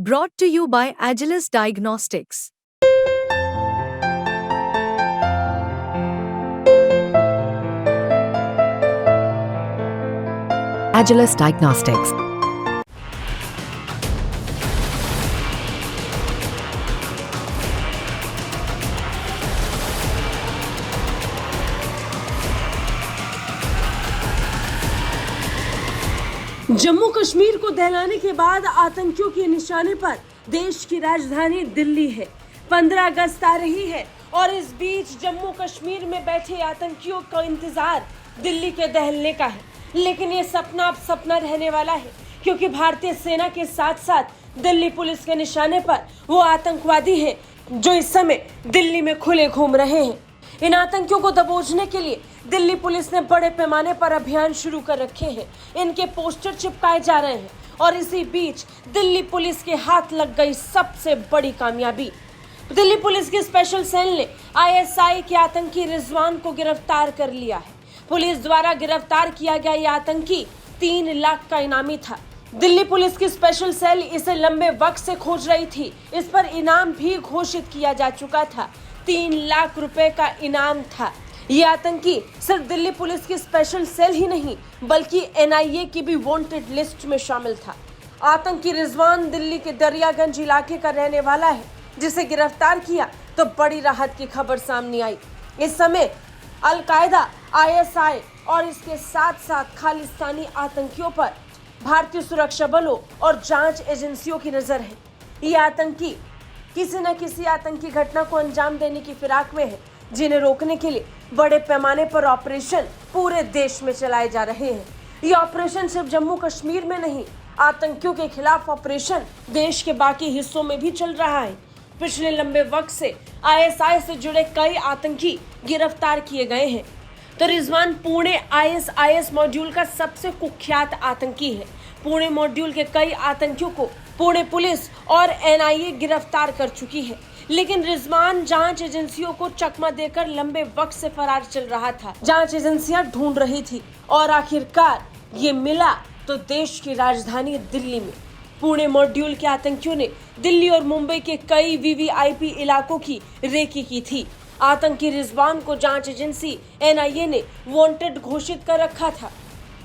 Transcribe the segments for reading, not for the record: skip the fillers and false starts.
Brought to you by Agilus Diagnostics. Agilus Diagnostics. Jammu Kashmir को दहलाने के बाद आतंकियों के निशाने पर देश की राजधानी दिल्ली है। 15 अगस्त आ रही है और इस बीच जम्मू कश्मीर में बैठे आतंकियों का इंतजार दिल्ली के दहलने का है। लेकिन ये सपना अब सपना रहने वाला है, क्योंकि भारतीय सेना के साथ साथ दिल्ली पुलिस के निशाने पर वो आतंकवादी हैं जो इस समय दिल्ली में खुले घूम रहे हैं। इन आतंकियों को दबोचने के लिए दिल्ली पुलिस ने बड़े पैमाने पर अभियान शुरू कर रखे हैं। इनके पोस्टर चिपकाए जा रहे हैं और इसी बीच दिल्ली पुलिस के हाथ लग गई सबसे बड़ी कामयाबी। दिल्ली पुलिस की स्पेशल सेल ने आईएसआई के आतंकी रिजवान को गिरफ्तार कर लिया है। पुलिस द्वारा गिरफ्तार किया गया ये आतंकी 3 लाख का इनामी था। दिल्ली पुलिस की स्पेशल सेल इसे लंबे वक्त से खोज रही थी। इस पर इनाम भी घोषित किया जा चुका था। 3 लाख रुपए का इनाम था। ये आतंकी सिर्फ दिल्ली पुलिस की स्पेशल सेल ही नहीं, बल्कि एनआईए की भी वांटेड लिस्ट में शामिल था। आतंकी रिजवान दिल्ली के दरियागंज इलाके का रहने वाला है, जिसे गिरफ्तार किया तो बड़ी राहत की खबर सामने आई। इस समय अल-कायदा, आईएसआई और इसके साथ साथ खालिस्तानी आतंकियों पर भारतीय सुरक्षा बलों और जांच एजेंसियों की नजर है। ये आतंकी किसी न किसी आतंकी घटना को अंजाम देने की फिराक में है, जिन्हें रोकने के लिए बड़े पैमाने पर ऑपरेशन पूरे देश में चलाए जा रहे हैं। ये ऑपरेशन सिर्फ जम्मू कश्मीर में नहीं, आतंकियों के खिलाफ ऑपरेशन देश के बाकी हिस्सों में भी चल रहा है। पिछले लंबे वक्त से आईएसआई से जुड़े कई आतंकी गिरफ्तार किए गए हैं। तो रिजवान पुणे आईएसआईएस मॉड्यूल का सबसे कुख्यात आतंकी है। पुणे मॉड्यूल के कई आतंकियों को पुणे पुलिस और एनआईए गिरफ्तार कर चुकी है, लेकिन रिजवान जांच एजेंसियों को चकमा देकर लंबे वक्त से फरार चल रहा था। जांच एजेंसियां ढूंढ रही थी और आखिरकार ये मिला तो देश की राजधानी दिल्ली में। पुणे मॉड्यूल के आतंकियों ने दिल्ली और मुंबई के कई वीवीआईपी इलाकों की रेकी की थी। आतंकी रिजवान को जांच एजेंसी एनआईए ने वांटेड घोषित कर रखा था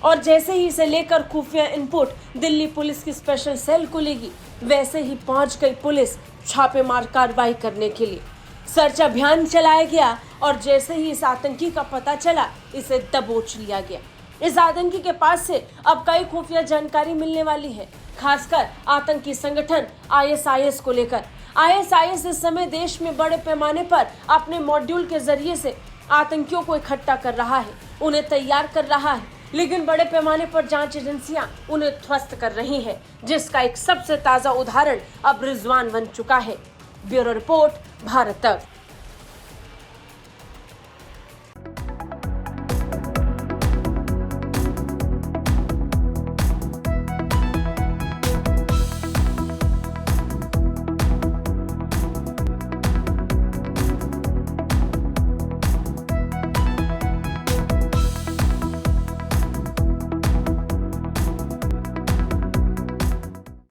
और जैसे ही इसे लेकर खुफिया इनपुट दिल्ली पुलिस की स्पेशल सेल को लेगी, वैसे ही पहुंच गई पुलिस छापेमार कार्रवाई करने के लिए। सर्च अभियान चलाया गया और जैसे ही इस आतंकी का पता चला, इसे दबोच लिया गया। इस आतंकी के पास से अब कई खुफिया जानकारी मिलने वाली है, खासकर आतंकी संगठन आईएसआईएस को लेकर। आईएसआईएस इस समय देश में बड़े पैमाने पर अपने मॉड्यूल के जरिए से आतंकियों को इकट्ठा कर रहा है, उन्हें तैयार कर रहा है, लेकिन बड़े पैमाने पर जांच एजेंसियां उन्हें ध्वस्त कर रही हैं, जिसका एक सबसे ताजा उदाहरण अब रिजवान बन चुका है। ब्यूरो रिपोर्ट, भारत तक।